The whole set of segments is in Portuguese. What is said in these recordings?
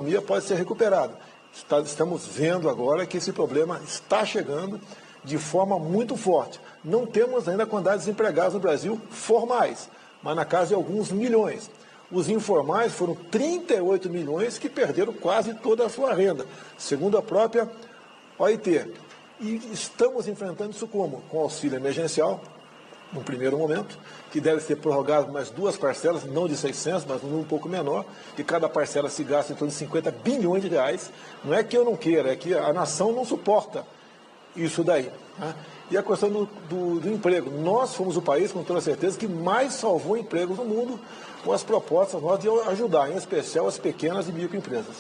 economia pode ser recuperada. Estamos vendo agora que esse problema está chegando de forma muito forte. Não temos ainda a quantidade de desempregados no Brasil formais, mas na casa de alguns milhões. Os informais foram 38 milhões que perderam quase toda a sua renda, segundo a própria OIT. E estamos enfrentando isso como? Com auxílio emergencial, no primeiro momento, que deve ser prorrogado mais 2 parcelas, não de 600, mas um número um pouco menor, que cada parcela se gasta em torno de 50 bilhões de reais. Não é que eu não queira, é que a nação não suporta isso daí. Né? E a questão do emprego. Nós fomos o país, com toda certeza, que mais salvou empregos no mundo com as propostas nós de ajudar, em especial as pequenas e microempresas.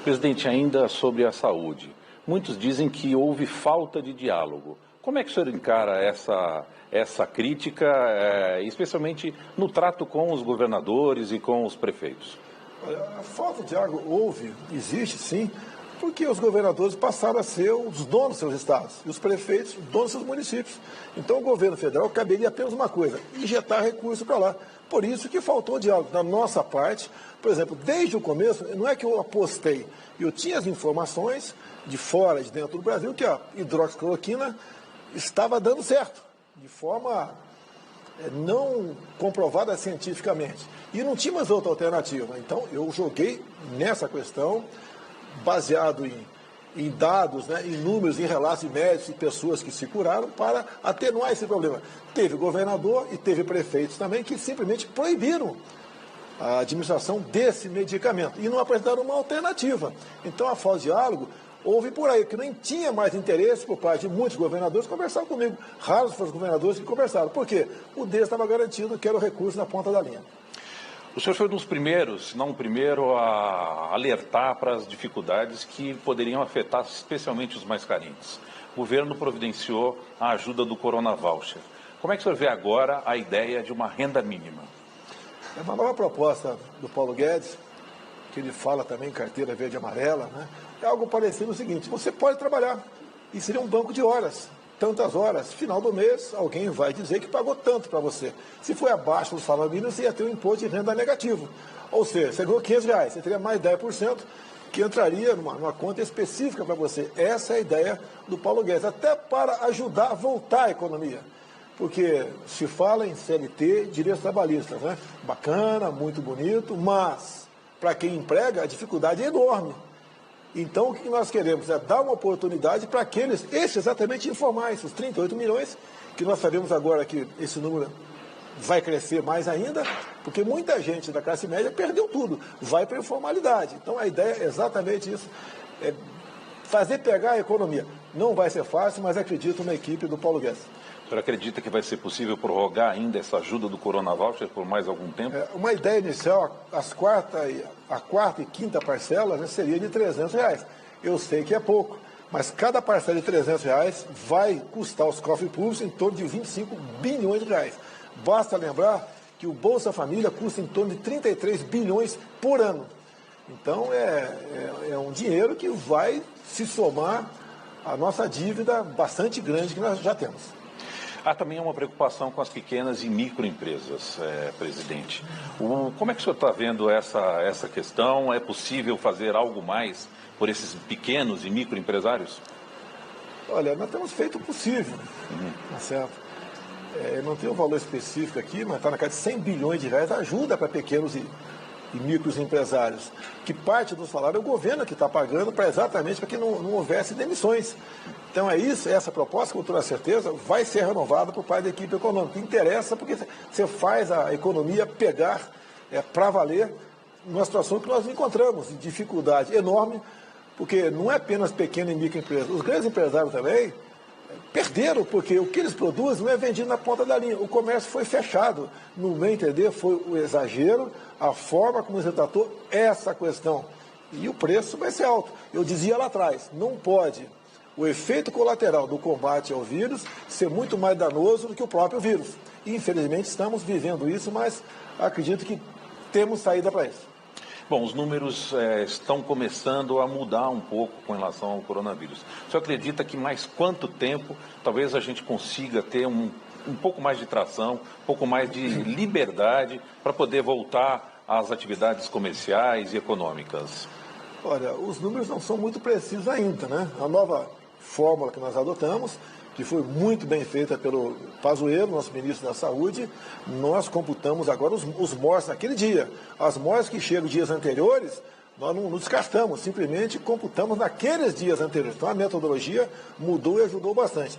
Presidente, ainda sobre a saúde. Muitos dizem que houve falta de diálogo. Como é que o senhor encara essa crítica, especialmente no trato com os governadores e com os prefeitos? A falta de diálogo existe sim, porque os governadores passaram a ser os donos dos seus estados e os prefeitos os donos dos seus municípios. Então o governo federal caberia apenas uma coisa, injetar recursos para lá. Por isso que faltou diálogo. Da nossa parte, por exemplo, desde o começo, não é que eu apostei, eu tinha as informações de fora e de dentro do Brasil que a hidroxicloroquina estava dando certo, de forma não comprovada cientificamente. E não tinha mais outra alternativa. Então, eu joguei nessa questão, baseado em dados, né, em números, em relatos de médicos e pessoas que se curaram, para atenuar esse problema. Teve governador e teve prefeitos também que simplesmente proibiram a administração desse medicamento e não apresentaram uma alternativa. Então, a falta de diálogo houve por aí, que nem tinha mais interesse por parte de muitos governadores conversar comigo. Raros foram os governadores que conversaram. Por quê? O deles estava garantido que era o recurso na ponta da linha. O senhor foi um dos primeiros, se não o primeiro, a alertar para as dificuldades que poderiam afetar especialmente os mais carentes. O governo providenciou a ajuda do Corona Voucher. Como é que o senhor vê agora a ideia de uma renda mínima? É uma nova proposta do Paulo Guedes, que ele fala também em carteira verde e amarela, né? É algo parecido o seguinte: você pode trabalhar e seria um banco de horas, tantas horas, final do mês alguém vai dizer que pagou tanto para você. Se foi abaixo do salário mínimo, você ia ter um imposto de renda negativo. Ou seja, você ganhou R$500, você teria mais 10% que entraria numa conta específica para você. Essa é a ideia do Paulo Guedes, até para ajudar a voltar a economia. Porque se fala em CLT, direitos trabalhistas, né? Bacana, muito bonito, mas para quem emprega a dificuldade é enorme. Então, o que nós queremos é dar uma oportunidade para aqueles, esses exatamente informais, os 38 milhões, que nós sabemos agora que esse número vai crescer mais ainda, porque muita gente da classe média perdeu tudo, vai para a informalidade. Então, a ideia é exatamente isso, é fazer pegar a economia. Não vai ser fácil, mas acredito na equipe do Paulo Guedes. O senhor acredita que vai ser possível prorrogar ainda essa ajuda do Corona Voucher por mais algum tempo? Uma ideia inicial, a quarta e quinta parcela, né, seria de R$300. Eu sei que é pouco, mas cada parcela de R$300 vai custar aos cofres públicos em torno de 25 bilhões de reais. Basta lembrar que o Bolsa Família custa em torno de 33 bilhões por ano. Então é um dinheiro que vai se somar à nossa dívida bastante grande que nós já temos. Há também uma preocupação com as pequenas e microempresas, presidente. Como é que o senhor está vendo essa questão? É possível fazer algo mais por esses pequenos e microempresários? Olha, nós temos feito o possível, tá certo? Não tem um valor específico aqui, mas está na casa de 100 bilhões de reais, ajuda para pequenos e microempresários, que parte do salário é o governo que está pagando exatamente para que não houvesse demissões. Então é isso, essa proposta, com toda certeza, vai ser renovada por parte da equipe econômica. Interessa porque você faz a economia pegar para valer numa situação que nós encontramos, de dificuldade enorme, porque não é apenas pequena e microempresa. Os grandes empresários também perderam, porque o que eles produzem não é vendido na ponta da linha. O comércio foi fechado. No meu entender, foi o exagero, a forma como você tratou essa questão. E o preço vai ser alto. Eu dizia lá atrás, não pode o efeito colateral do combate ao vírus ser muito mais danoso do que o próprio vírus. E, infelizmente, estamos vivendo isso, mas acredito que temos saída para isso. Bom, os números estão começando a mudar um pouco com relação ao coronavírus. O senhor acredita que mais quanto tempo talvez a gente consiga ter um pouco mais de tração, um pouco mais de liberdade para poder voltar às atividades comerciais e econômicas? Olha, os números não são muito precisos ainda, né? A nova fórmula que nós adotamos, que foi muito bem feita pelo Pazuello, nosso ministro da Saúde, nós computamos agora os mortos naquele dia. As mortes que chegam dias anteriores, nós não descartamos, simplesmente computamos naqueles dias anteriores. Então a metodologia mudou e ajudou bastante.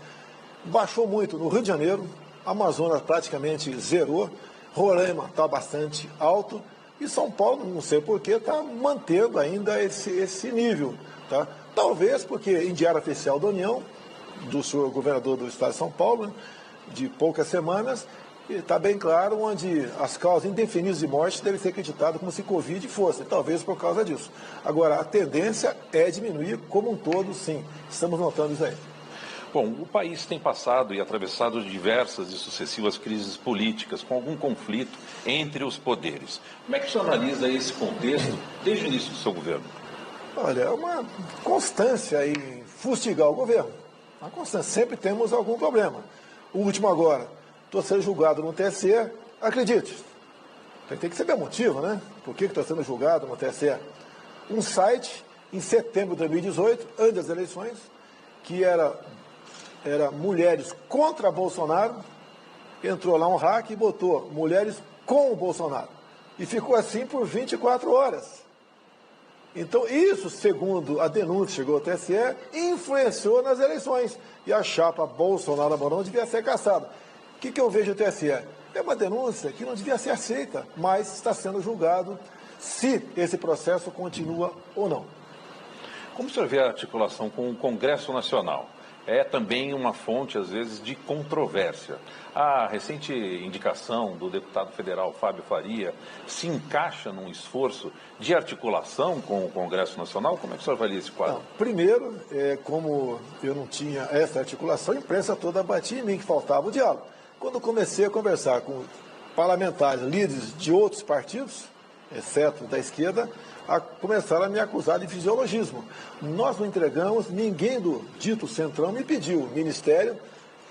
Baixou muito no Rio de Janeiro, Amazonas praticamente zerou, Roraima está bastante alto, e São Paulo, não sei porquê, está mantendo ainda esse nível. Tá? Talvez porque em diário oficial da União, do senhor governador do estado de São Paulo, né, de poucas semanas, está bem claro onde as causas indefinidas de morte devem ser acreditadas como se Covid fosse, talvez por causa disso. Agora, a tendência é diminuir como um todo, sim. Estamos notando isso aí. Bom, o país tem passado e atravessado diversas e sucessivas crises políticas, com algum conflito entre os poderes. Como é que o senhor analisa esse contexto desde o início do seu governo? Olha, é uma constância em fustigar o governo. Uma constância. Sempre temos algum problema. O último agora, estou sendo julgado no TSE, acredite. Tem que saber o motivo, né? Por que está sendo julgado no TSE? Um site, em setembro de 2018, antes das eleições, que era mulheres contra Bolsonaro, entrou lá um hack e botou mulheres com o Bolsonaro. E ficou assim por 24 horas. Então, isso, segundo a denúncia que chegou ao TSE, influenciou nas eleições. E a chapa Bolsonaro-Mourão devia ser caçada. O que eu vejo no TSE? É uma denúncia que não devia ser aceita, mas está sendo julgado se esse processo continua ou não. Como o senhor vê a articulação com o Congresso Nacional? É também uma fonte, às vezes, de controvérsia. A recente indicação do deputado federal Fábio Faria se encaixa num esforço de articulação com o Congresso Nacional? Como é que o senhor avalia esse quadro? Não, primeiro, como eu não tinha essa articulação, a imprensa toda batia em mim que faltava o diálogo. Quando comecei a conversar com parlamentares, líderes de outros partidos, exceto da esquerda, começaram a me acusar de fisiologismo. Nós não entregamos, ninguém do dito Centrão me pediu, Ministério,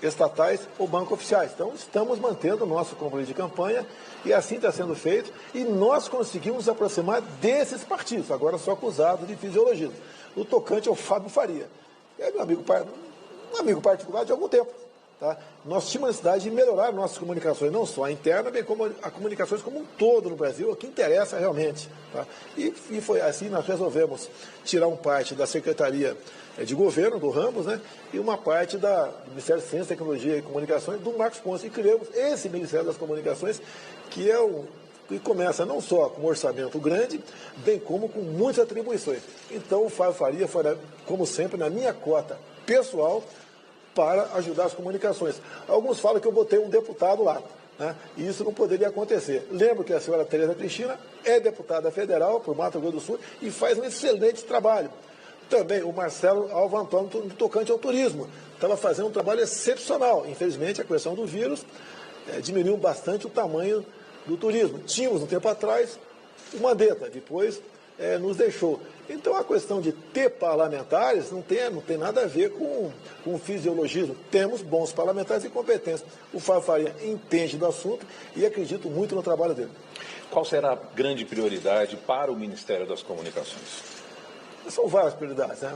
estatais ou banco oficiais. Então, estamos mantendo o nosso compromisso de campanha e assim está sendo feito. E nós conseguimos nos aproximar desses partidos, agora só acusados de fisiologismo. O tocante é o Fábio Faria. É um amigo particular de algum tempo. Tá? Nós tínhamos a necessidade de melhorar nossas comunicações, não só a interna, bem como as comunicações como um todo no Brasil, o que interessa realmente. Tá? E foi assim, nós resolvemos tirar uma parte da Secretaria de Governo, do Ramos, né? E uma parte do Ministério de Ciência, Tecnologia e Comunicações, do Marcos Ponce. E criamos esse Ministério das Comunicações, que começa não só com um orçamento grande, bem como com muitas atribuições. Então, o Fábio Faria foi, como sempre, na minha cota pessoal, para ajudar as comunicações. Alguns falam que eu botei um deputado lá, né? E isso não poderia acontecer. Lembro que a senhora Tereza Cristina é deputada federal por Mato Grosso do Sul e faz um excelente trabalho. Também o Marcelo Alva Antônio, no tocante ao turismo, estava fazendo um trabalho excepcional. Infelizmente, a questão do vírus diminuiu bastante o tamanho do turismo. Tínhamos, um tempo atrás, o Mandetta, depois nos deixou. Então, a questão de ter parlamentares não tem nada a ver com fisiologismo. Temos bons parlamentares e competentes. O Fábio Faria entende do assunto e acredito muito no trabalho dele. Qual será a grande prioridade para o Ministério das Comunicações? São várias prioridades, né?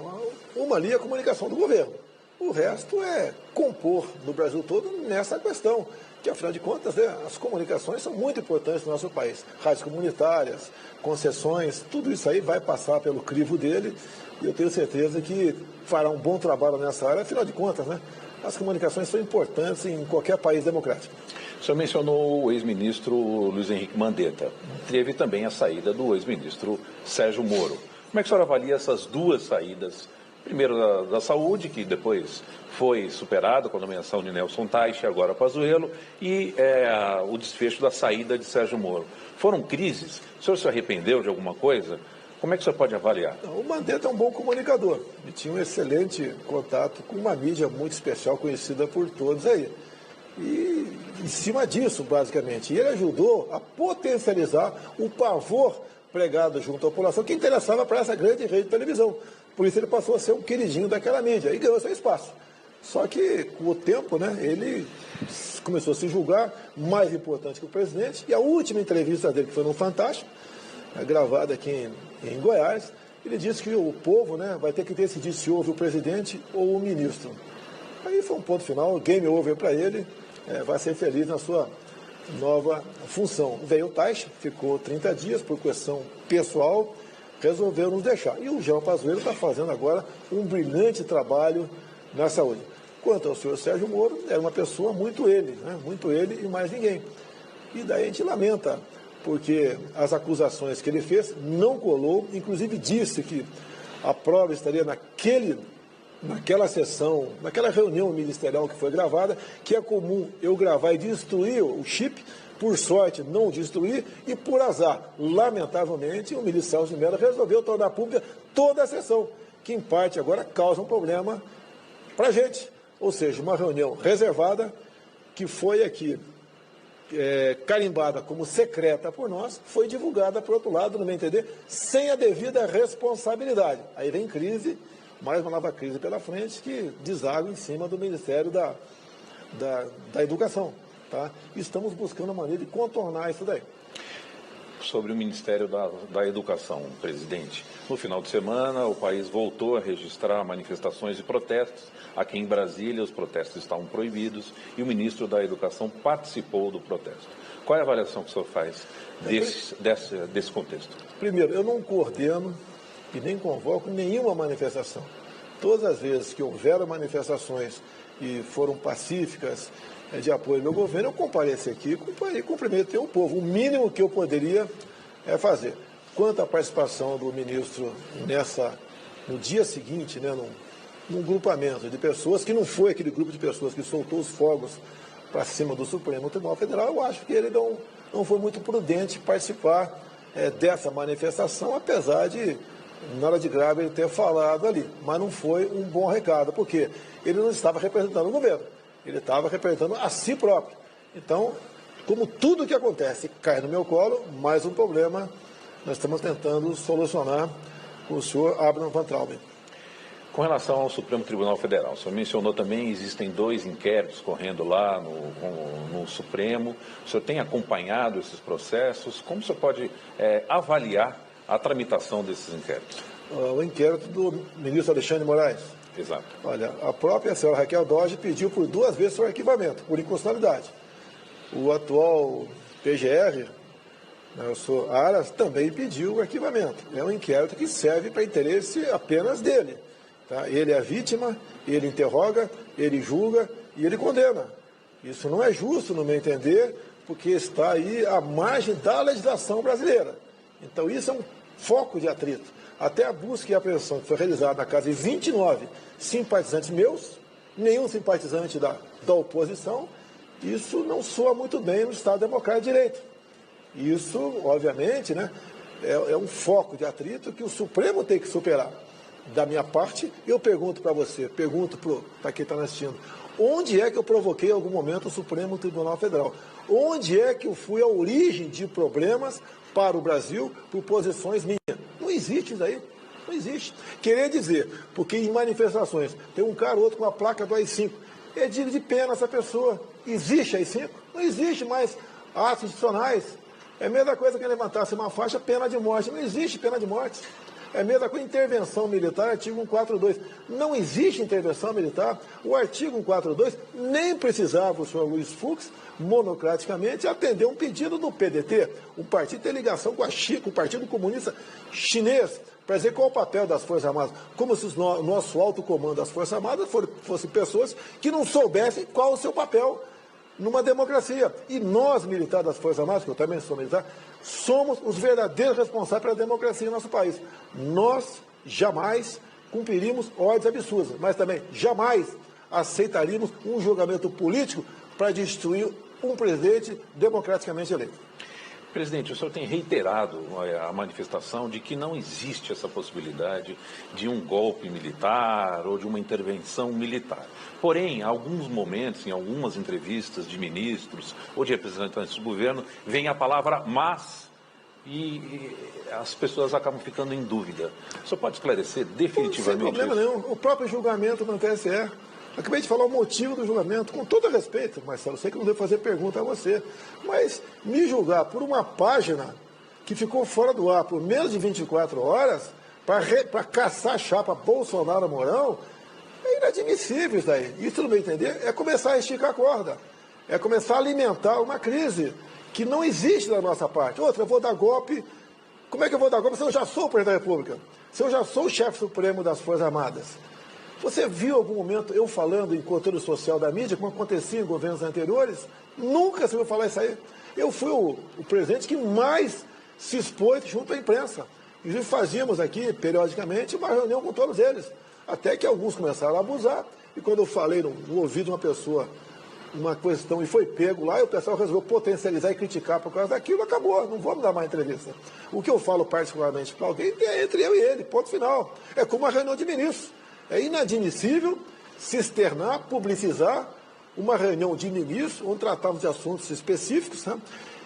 Uma ali é a comunicação do governo. O resto é compor no Brasil todo nessa questão. Que, afinal de contas, as comunicações são muito importantes no nosso país. Rádios comunitárias, concessões, tudo isso aí vai passar pelo crivo dele e eu tenho certeza que fará um bom trabalho nessa área. Afinal de contas, né, as comunicações são importantes em qualquer país democrático. O senhor mencionou o ex-ministro Luiz Henrique Mandetta. Teve também a saída do ex-ministro Sérgio Moro. Como é que o senhor avalia essas duas saídas? Primeiro da saúde, que depois foi superado com a nomeação de Nelson Teich, agora Pazuello, e o desfecho da saída de Sérgio Moro. Foram crises? O senhor se arrependeu de alguma coisa? Como é que o senhor pode avaliar? O Mandetta é um bom comunicador. Ele tinha um excelente contato com uma mídia muito especial, conhecida por todos aí. E em cima disso, basicamente, ele ajudou a potencializar o pavor pregado junto à população que interessava para essa grande rede de televisão. Por isso ele passou a ser um queridinho daquela mídia e ganhou seu espaço. Só que, com o tempo, né, ele começou a se julgar mais importante que o presidente. E a última entrevista dele, que foi no Fantástico, gravada aqui em Goiás, ele disse que o povo, né, vai ter que decidir se ouve o presidente ou o ministro. Aí foi um ponto final, game over para ele, vai ser feliz na sua nova função. Veio o Taixa, ficou 30 dias por questão pessoal, resolveu nos deixar. E o Jean Pazuello está fazendo agora um brilhante trabalho na saúde. Quanto ao senhor Sérgio Moro, era uma pessoa muito ele, né? Muito ele e mais ninguém. E daí a gente lamenta, porque as acusações que ele fez não colou, inclusive disse que a prova estaria naquela sessão, naquela reunião ministerial que foi gravada, que é comum eu gravar e destruir o chip, por sorte não destruir, e por azar, lamentavelmente, o ministro Celso de Mello resolveu tornar pública toda a sessão, que em parte agora causa um problema para a gente. Ou seja, uma reunião reservada, que foi aqui carimbada como secreta por nós, foi divulgada, por outro lado, no meu entender, sem a devida responsabilidade. Aí vem crise, mais uma nova crise pela frente, que deságua em cima do Ministério da Educação. Tá? Estamos buscando uma maneira de contornar isso daí. Sobre o Ministério da Educação, presidente, no final de semana o país voltou a registrar manifestações e protestos. Aqui em Brasília os protestos estavam proibidos e o ministro da Educação participou do protesto. Qual é a avaliação que o senhor faz desse contexto? Primeiro, eu não coordeno e nem convoco nenhuma manifestação. Todas as vezes que houveram manifestações e foram pacíficas de apoio ao meu governo, eu compareci aqui e cumprimentei o povo. O mínimo que eu poderia fazer. Quanto à participação do ministro no dia seguinte, né, num grupamento de pessoas, que não foi aquele grupo de pessoas que soltou os fogos para cima do Supremo Tribunal Federal, eu acho que ele não foi muito prudente participar dessa manifestação, apesar de, na hora de grave, ele ter falado ali. Mas não foi um bom recado, porque ele não estava representando o governo, ele estava representando a si próprio. Então, como tudo que acontece cai no meu colo, mais um problema nós estamos tentando solucionar com o senhor Abraham Van Trauben. Com relação ao Supremo Tribunal Federal, o senhor mencionou também, existem 2 inquéritos correndo lá no Supremo. O senhor tem acompanhado esses processos? Como o senhor pode avaliar a tramitação desses inquéritos? O inquérito do ministro Alexandre de Moraes. Exato. Olha, a própria senhora Raquel Dodge pediu por 2 vezes o arquivamento, por inconstitucionalidade. O atual PGR, o senhor Aras, também pediu o arquivamento. É um inquérito que serve para interesse apenas dele. Tá? Ele é a vítima, ele interroga, ele julga e ele condena. Isso não é justo, no meu entender, porque está aí à margem da legislação brasileira. Então isso é um foco de atrito. Até a busca e apreensão que foi realizada na casa de 29 simpatizantes meus, nenhum simpatizante da oposição, isso não soa muito bem no Estado Democrático de Direito. Isso, obviamente, né, é um foco de atrito que o Supremo tem que superar. Da minha parte, eu pergunto para você, pergunto para quem está assistindo, onde é que eu provoquei em algum momento o Supremo Tribunal Federal? Onde é que eu fui a origem de problemas para o Brasil por posições minhas? Não existe isso aí, não existe. Querer dizer, porque em manifestações tem um cara ou outro com a placa do AI-5, é digno de pena essa pessoa. Existe AI-5? Não existe mais atos institucionais. É a mesma coisa que levantasse uma faixa, pena de morte. Não existe pena de morte. É a mesma coisa, intervenção militar, artigo 142. Não existe intervenção militar. O artigo 142 nem precisava o senhor Luiz Fux, monocraticamente, atender um pedido do PDT. O partido tem ligação com o Partido Comunista Chinês, para dizer qual é o papel das Forças Armadas. Como se o nosso alto comando das Forças Armadas fossem pessoas que não soubessem qual o seu papel numa democracia. E nós, militares das Forças Armadas, que eu também sou militar, somos os verdadeiros responsáveis pela democracia em nosso país. Nós jamais cumpriríamos ordens absurdas, mas também jamais aceitaríamos um julgamento político para destruir um presidente democraticamente eleito. Presidente, o senhor tem reiterado a manifestação de que não existe essa possibilidade de um golpe militar ou de uma intervenção militar. Porém, em alguns momentos, em algumas entrevistas de ministros ou de representantes do governo, vem a palavra mas e as pessoas acabam ficando em dúvida. O senhor pode esclarecer definitivamente isso? Sem problema nenhum. O próprio julgamento no TSE. Acabei de falar o motivo do julgamento, com todo respeito, Marcelo, eu sei que não devo fazer pergunta a você, mas me julgar por uma página que ficou fora do ar por menos de 24 horas, para caçar a chapa Bolsonaro-Mourão, é inadmissível isso daí. Isso, no meu entender, é começar a esticar a corda. É começar a alimentar uma crise que não existe da nossa parte. Outra, eu vou dar golpe. Como é que eu vou dar golpe se eu já sou o presidente da República? Se eu já sou o chefe supremo das Forças Armadas? Você viu algum momento eu falando em controle social da mídia, como acontecia em governos anteriores? Nunca se ouviu falar isso aí. Eu fui o presidente que mais se expôs junto à imprensa. Inclusive fazíamos aqui, periodicamente, uma reunião com todos eles. Até que alguns começaram a abusar. E quando eu falei no ouvido de uma pessoa uma questão e foi pego lá, e o pessoal resolveu potencializar e criticar por causa daquilo, acabou, não vamos dar mais entrevista. O que eu falo particularmente para alguém é entre eu e ele, ponto final. É como uma reunião de ministros. É inadmissível se externar, publicizar uma reunião de ministros, onde tratávamos de assuntos específicos, né?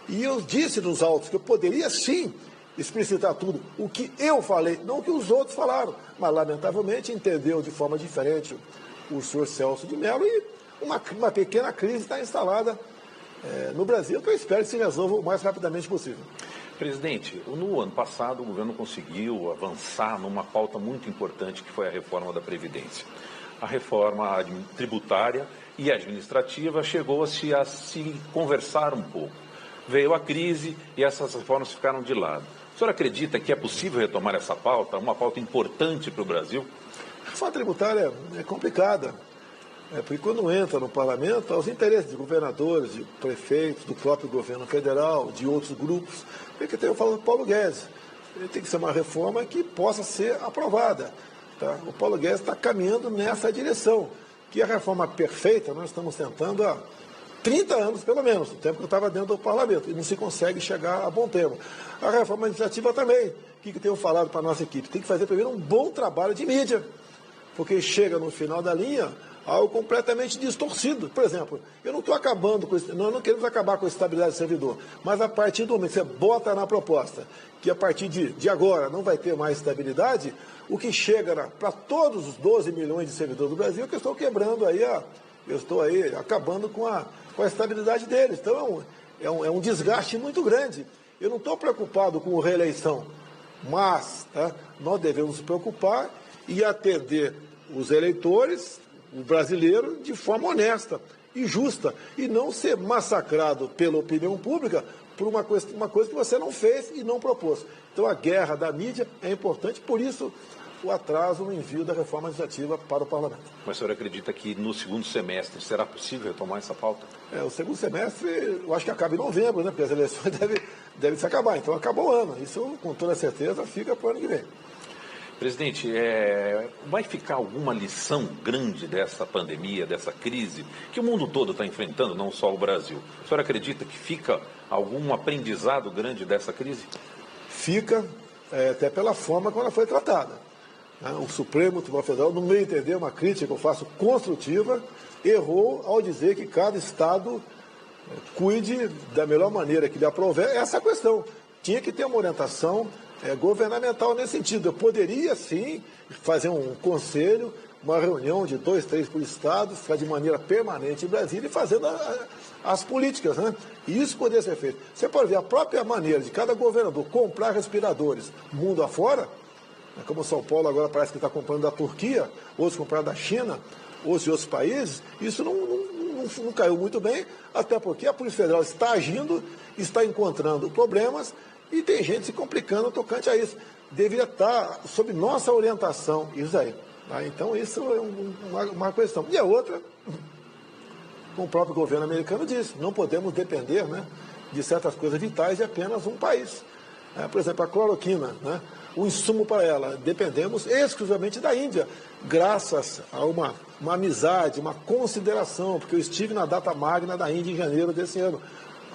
E eu disse nos autos que eu poderia sim explicitar tudo, o que eu falei, não o que os outros falaram, mas lamentavelmente entendeu de forma diferente o senhor Celso de Mello e uma pequena crise está instalada no Brasil, que eu espero que se resolva o mais rapidamente possível. Presidente, no ano passado o governo conseguiu avançar numa pauta muito importante que foi a reforma da Previdência. A reforma tributária e administrativa chegou-se a se conversar um pouco. Veio a crise e essas reformas ficaram de lado. O senhor acredita que é possível retomar essa pauta, uma pauta importante para o Brasil? A reforma tributária é complicada. Porque quando entra no parlamento, os interesses de governadores, de prefeitos, do próprio governo federal, de outros grupos, porque eu falo do Paulo Guedes. Ele tem que ser uma reforma que possa ser aprovada. Tá? O Paulo Guedes está caminhando nessa direção, que a reforma perfeita nós estamos tentando há 30 anos, pelo menos, o tempo que eu estava dentro do parlamento, e não se consegue chegar a bom termo. A reforma administrativa também, o que eu tenho falado para a nossa equipe? Tem que fazer primeiro um bom trabalho de mídia, porque chega no final da linha algo completamente distorcido. Por exemplo, eu não estou acabando com isso, nós não queremos acabar com a estabilidade do servidor, mas a partir do momento que você bota na proposta que a partir de agora não vai ter mais estabilidade, o que chega para todos os 12 milhões de servidores do Brasil, que eu estou quebrando aí, eu estou aí acabando com a estabilidade deles. Então é um desgaste muito grande. Eu não estou preocupado com reeleição, mas nós devemos nos preocupar e atender os eleitores, o brasileiro, de forma honesta e justa, e não ser massacrado pela opinião pública por uma coisa que você não fez e não propôs. Então a guerra da mídia é importante, por isso o atraso no envio da reforma legislativa para o parlamento. Mas o senhor acredita que no segundo semestre será possível retomar essa pauta? O segundo semestre, eu acho que acaba em novembro, né? Porque as eleições devem se acabar, então acabou o ano. Isso, com toda certeza, fica para o ano que vem. Presidente, vai ficar alguma lição grande dessa pandemia, dessa crise, que o mundo todo está enfrentando, não só o Brasil? O senhor acredita que fica algum aprendizado grande dessa crise? Fica, até pela forma como ela foi tratada. O Supremo Tribunal Federal, no meu entender, uma crítica que eu faço construtiva, errou ao dizer que cada Estado cuide da melhor maneira que lhe aprouver essa questão. Tinha que ter uma orientação governamental nesse sentido. Eu poderia, sim, fazer um conselho, uma reunião de 2, 3 por estado, ficar de maneira permanente em Brasília e fazendo as políticas, né? E isso poderia ser feito. Você pode ver a própria maneira de cada governador comprar respiradores mundo afora, como São Paulo agora parece que está comprando da Turquia, outros compraram da China, outros de outros países, isso não caiu muito bem, até porque a Polícia Federal está agindo, está encontrando problemas, e tem gente se complicando tocante a isso. Deveria estar sob nossa orientação, isso aí. Tá? Então, isso é uma questão. E a outra, como o próprio governo americano disse, não podemos depender, né, de certas coisas vitais de apenas um país. Por exemplo, a cloroquina, né, o insumo para ela, dependemos exclusivamente da Índia, graças a uma amizade, uma consideração, porque eu estive na data magna da Índia em janeiro desse ano.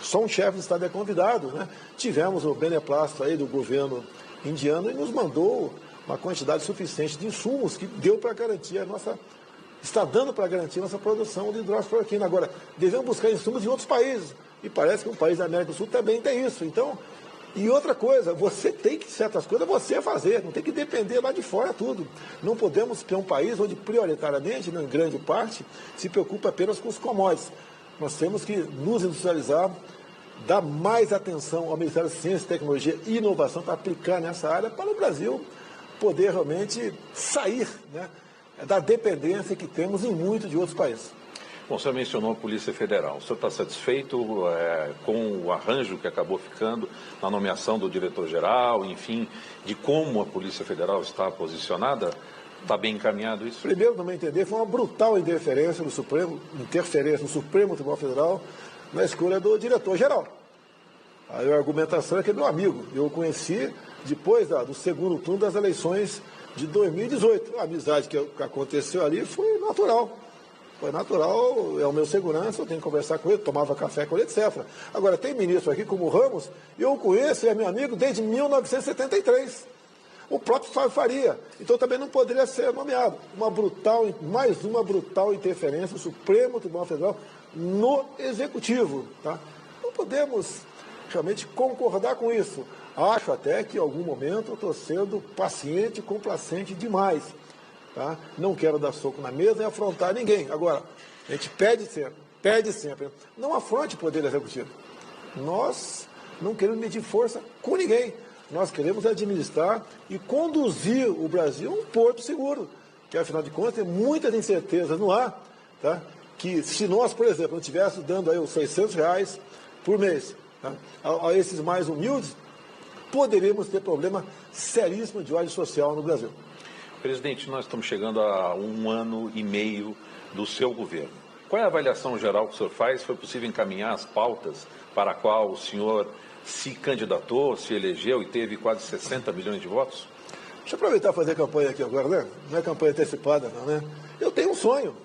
Só um chefe de Estado é convidado, né? Tivemos o beneplácito aí do governo indiano e nos mandou uma quantidade suficiente de insumos que deu para garantir está dando para garantir a nossa produção de hidroxicloroquina. Agora, devemos buscar insumos em outros países. E parece que um país da América do Sul também tem isso. Então, e outra coisa, você tem que, certas coisas, você fazer, não tem que depender lá de fora tudo. Não podemos ter um país onde, prioritariamente, em grande parte, se preocupa apenas com os commodities. Nós temos que nos industrializar, dar mais atenção ao Ministério da Ciência, Tecnologia e Inovação para aplicar nessa área para o Brasil poder realmente sair, né, da dependência que temos em muitos de outros países. Bom, o senhor mencionou a Polícia Federal. O senhor está satisfeito com o arranjo que acabou ficando na nomeação do diretor-geral, enfim, de como a Polícia Federal está posicionada? Está bem encaminhado isso? Primeiro, no meu entender, foi uma brutal interferência no Supremo Tribunal Federal na escolha do diretor-geral. A argumentação é que é meu amigo. Eu o conheci depois do segundo turno das eleições de 2018. A amizade que aconteceu ali foi natural. Foi natural, é o meu segurança, eu tenho que conversar com ele, tomava café com ele, etc. Agora, tem ministro aqui como o Ramos, eu o conheço, é meu amigo desde 1973. O próprio Fábio Faria. Então também não poderia ser nomeado. Mais uma brutal interferência do Supremo Tribunal Federal no Executivo. Tá? Não podemos realmente concordar com isso. Acho até que em algum momento eu estou sendo paciente e complacente demais. Tá? Não quero dar soco na mesa e afrontar ninguém. Agora, a gente pede sempre, não afronte o Poder Executivo. Nós não queremos medir força com ninguém. Nós queremos administrar e conduzir o Brasil a um porto seguro, que afinal de contas tem muitas incertezas no ar, tá? Que se nós, por exemplo, não estivéssemos dando aí os R$600 por mês, tá? a esses mais humildes, poderíamos ter problema seríssimo de ordem social no Brasil. Presidente, nós estamos chegando a 1 ano e meio do seu governo. Qual é a avaliação geral que o senhor faz? Foi possível encaminhar as pautas para a qual o senhor se candidatou, se elegeu e teve quase 60 milhões de votos? Deixa eu aproveitar e fazer campanha aqui agora, né? Não é campanha antecipada, não, né? Eu tenho um sonho.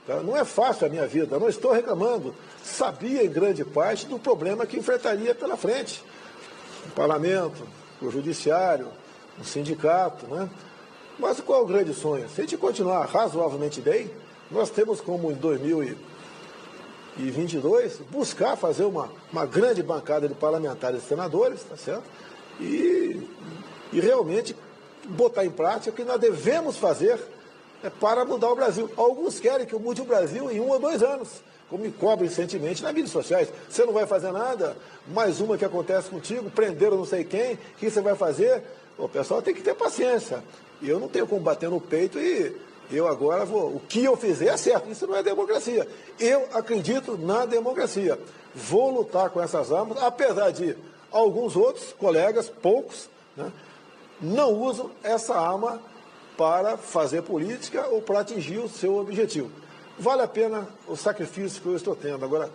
Tá? Não é fácil a minha vida, eu não estou reclamando. Sabia, em grande parte, do problema que enfrentaria pela frente. O parlamento, o judiciário, o sindicato, né? Mas qual é o grande sonho? Se a gente continuar razoavelmente bem, nós temos como em 2022 buscar fazer uma grande bancada de parlamentares e senadores, tá certo? E realmente botar em prática o que nós devemos fazer para mudar o Brasil. Alguns querem que eu mude o Brasil em 1 ou 2 anos, como me cobrem recentemente nas mídias sociais. Você não vai fazer nada? Mais uma que acontece contigo, prenderam não sei quem, o que você vai fazer? O pessoal tem que ter paciência. Eu não tenho como bater no peito e eu agora vou. O que eu fizer é certo. Isso não é democracia. Eu acredito na democracia. Vou lutar com essas armas, apesar de alguns outros colegas, poucos, né, não usam essa arma para fazer política ou para atingir o seu objetivo. Vale a pena o sacrifício que eu estou tendo. Agora,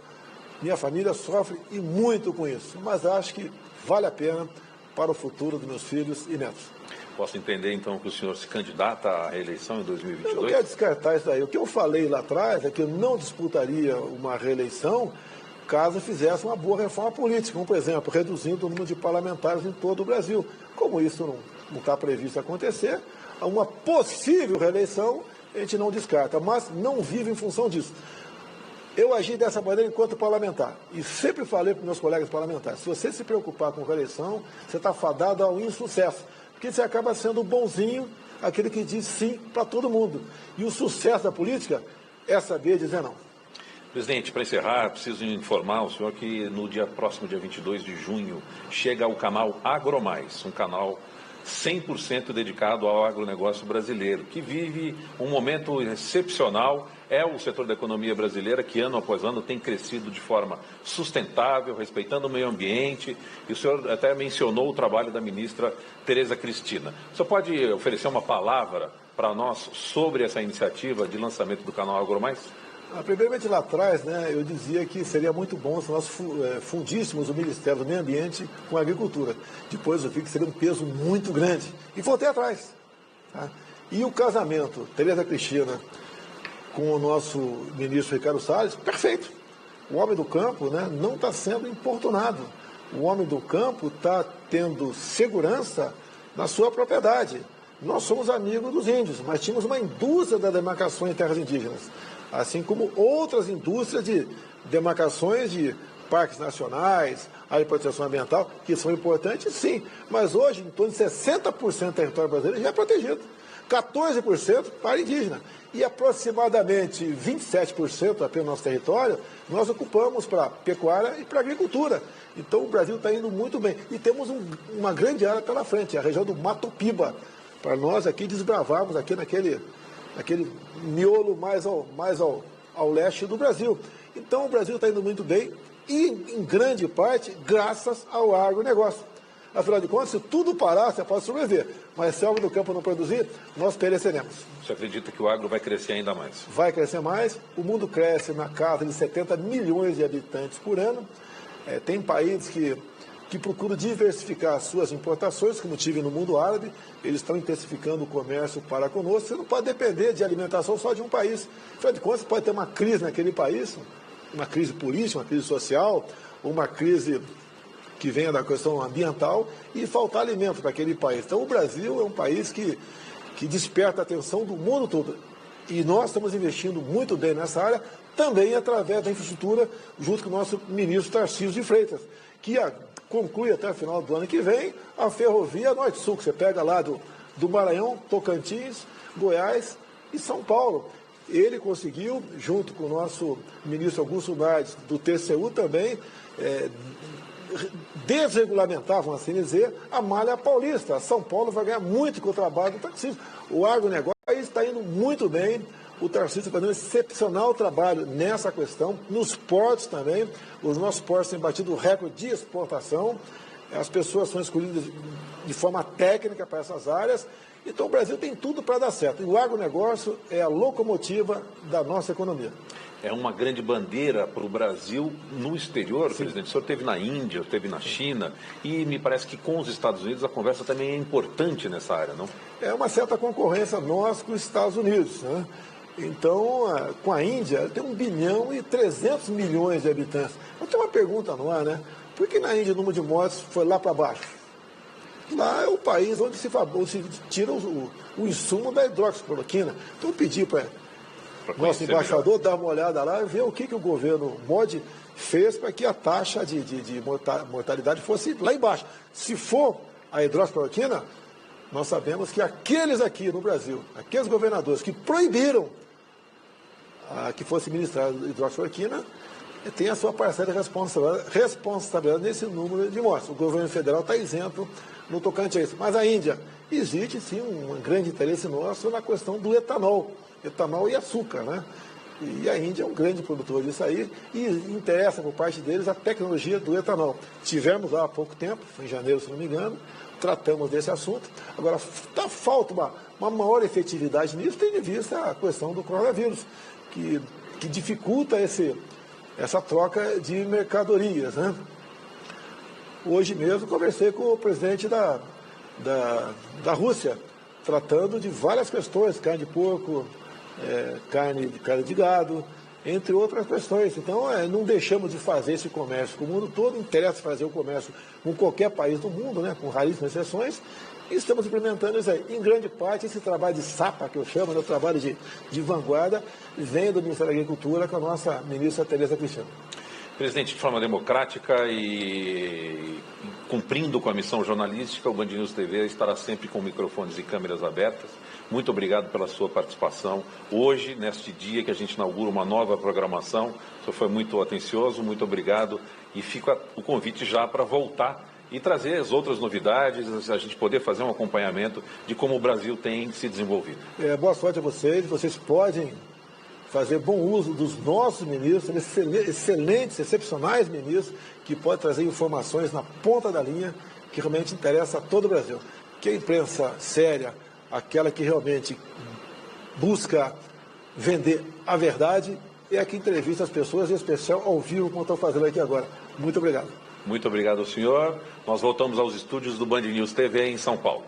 minha família sofre e muito com isso, mas acho que vale a pena para o futuro dos meus filhos e netos. Posso entender, então, que o senhor se candidata à reeleição em 2022? Eu não quero descartar isso daí. O que eu falei lá atrás é que eu não disputaria uma reeleição caso fizesse uma boa reforma política, como, por exemplo, reduzindo o número de parlamentares em todo o Brasil. Como isso não está previsto acontecer, uma possível reeleição a gente não descarta, mas não vive em função disso. Eu agi dessa maneira enquanto parlamentar e sempre falei para meus colegas parlamentares, se você se preocupar com reeleição, você está fadado ao insucesso, porque você acaba sendo o bonzinho, aquele que diz sim para todo mundo. E o sucesso da política é saber dizer não. Presidente, para encerrar, preciso informar o senhor que no próximo dia 22 de junho chega o canal AgroMais, um canal 100% dedicado ao agronegócio brasileiro, que vive um momento excepcional. É o setor da economia brasileira que, ano após ano, tem crescido de forma sustentável, respeitando o meio ambiente. E o senhor até mencionou o trabalho da ministra Tereza Cristina. O senhor pode oferecer uma palavra para nós sobre essa iniciativa de lançamento do canal AgroMais? Primeiramente, lá atrás, né, eu dizia que seria muito bom se nós fundíssemos o Ministério do Meio Ambiente com a Agricultura. Depois eu vi que seria um peso muito grande. E voltei atrás. Tá? E o casamento, Tereza Cristina, com o nosso ministro Ricardo Salles, perfeito. O homem do campo, né, não está sendo importunado. O homem do campo está tendo segurança na sua propriedade. Nós somos amigos dos índios, mas tínhamos uma indústria da demarcação em terras indígenas, assim como outras indústrias de demarcações de parques nacionais, área de proteção ambiental, que são importantes, sim. Mas hoje, em torno de 60% do território brasileiro já é protegido. 14% para indígena. E aproximadamente 27% apenas do nosso território, nós ocupamos para pecuária e para agricultura. Então o Brasil está indo muito bem. E temos uma grande área pela frente, a região do Mato Piba. para nós aqui desbravarmos aqui naquele miolo mais ao leste do Brasil. Então o Brasil está indo muito bem e, em grande parte, graças ao agronegócio. Afinal de contas, se tudo parar, você pode sobreviver. Mas se algo do campo não produzir, nós pereceremos. Você acredita que o agro vai crescer ainda mais? Vai crescer mais. O mundo cresce na casa de 70 milhões de habitantes por ano. Tem países que procuram diversificar as suas importações, como tive no mundo árabe. Eles estão intensificando o comércio para conosco. Você não pode depender de alimentação só de um país. Afinal de contas, você pode ter uma crise naquele país, uma crise política, uma crise social, uma crise que venha da questão ambiental e faltar alimento para aquele país. Então o Brasil é um país que desperta a atenção do mundo todo. E nós estamos investindo muito bem nessa área, também através da infraestrutura, junto com o nosso ministro Tarcísio de Freitas, que conclui até o final do ano que vem a ferrovia Norte-Sul, que você pega lá do Maranhão, Tocantins, Goiás e São Paulo. Ele conseguiu, junto com o nosso ministro Augusto Nardes, do TCU também, desregulamentar, vamos assim dizer, a malha paulista. São Paulo vai ganhar muito com o trabalho do Tarcísio. O agronegócio está indo muito bem. O Tarcísio está fazendo um excepcional trabalho nessa questão. Nos portos também. Os nossos portos têm batido recorde de exportação. As pessoas são escolhidas de forma técnica para essas áreas. Então o Brasil tem tudo para dar certo. E o agronegócio é a locomotiva da nossa economia. É uma grande bandeira para o Brasil no exterior, Sim. Presidente. O senhor esteve na Índia, esteve na China, e me parece que com os Estados Unidos a conversa também é importante nessa área, não? É uma certa concorrência nossa com os Estados Unidos, né? Então, com a Índia, tem 1 bilhão e 300 milhões de habitantes. Eu tenho uma pergunta no ar, né? Por que na Índia o número de mortes foi lá para baixo? Lá é o país onde se tira o insumo da hidroxicloroquina. Então eu pedi para nosso embaixador dar uma olhada lá e ver o que o governo Modi fez para que a taxa de mortalidade fosse lá embaixo. Se for a hidroxicloroquina, nós sabemos que aqueles aqui no Brasil, aqueles governadores que proibiram que fosse ministrada a hidroxicloroquina, tem a sua parcela de responsabilidade nesse número de mortes. O governo federal está isento no tocante a isso. Mas a Índia, existe sim um grande interesse nosso na questão do etanol e açúcar, né? E a Índia é um grande produtor disso aí e interessa por parte deles a tecnologia do etanol. Tivemos lá há pouco tempo, foi em janeiro, se não me engano, tratamos desse assunto. Agora, falta uma maior efetividade nisso, tendo em vista a questão do coronavírus, que dificulta essa troca de mercadorias, né? Hoje mesmo conversei com o presidente da Rússia, tratando de várias questões, carne de porco, carne de gado, entre outras questões. Então, não deixamos de fazer esse comércio com o mundo todo, interessa fazer o comércio com qualquer país do mundo, né, com raríssimas exceções, e estamos implementando isso aí. Em grande parte, esse trabalho de sapa, que eu chamo, né, o trabalho de vanguarda, vem do Ministério da Agricultura com a nossa ministra Tereza Cristina. Presidente, de forma democrática e cumprindo com a missão jornalística, o Band News TV estará sempre com microfones e câmeras abertas. Muito obrigado pela sua participação. Hoje, neste dia que a gente inaugura uma nova programação, o senhor foi muito atencioso, muito obrigado. E fica o convite já para voltar e trazer as outras novidades, a gente poder fazer um acompanhamento de como o Brasil tem se desenvolvido. Boa sorte a vocês. Vocês podem fazer bom uso dos nossos ministros, excelentes, excepcionais ministros, que podem trazer informações na ponta da linha, que realmente interessa a todo o Brasil. Que a imprensa séria, aquela que realmente busca vender a verdade, é a que entrevista as pessoas, em especial ao vivo, como estou fazendo aqui agora. Muito obrigado. Muito obrigado ao senhor. Nós voltamos aos estúdios do Band News TV em São Paulo.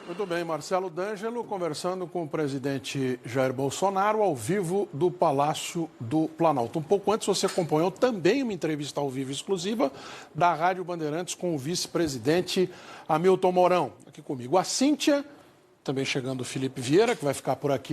Muito bem, Marcelo D'Angelo conversando com o presidente Jair Bolsonaro ao vivo do Palácio do Planalto. Um pouco antes você acompanhou também uma entrevista ao vivo exclusiva da Rádio Bandeirantes com o vice-presidente Hamilton Mourão. Aqui comigo a Cíntia, também chegando o Felipe Vieira, que vai ficar por aqui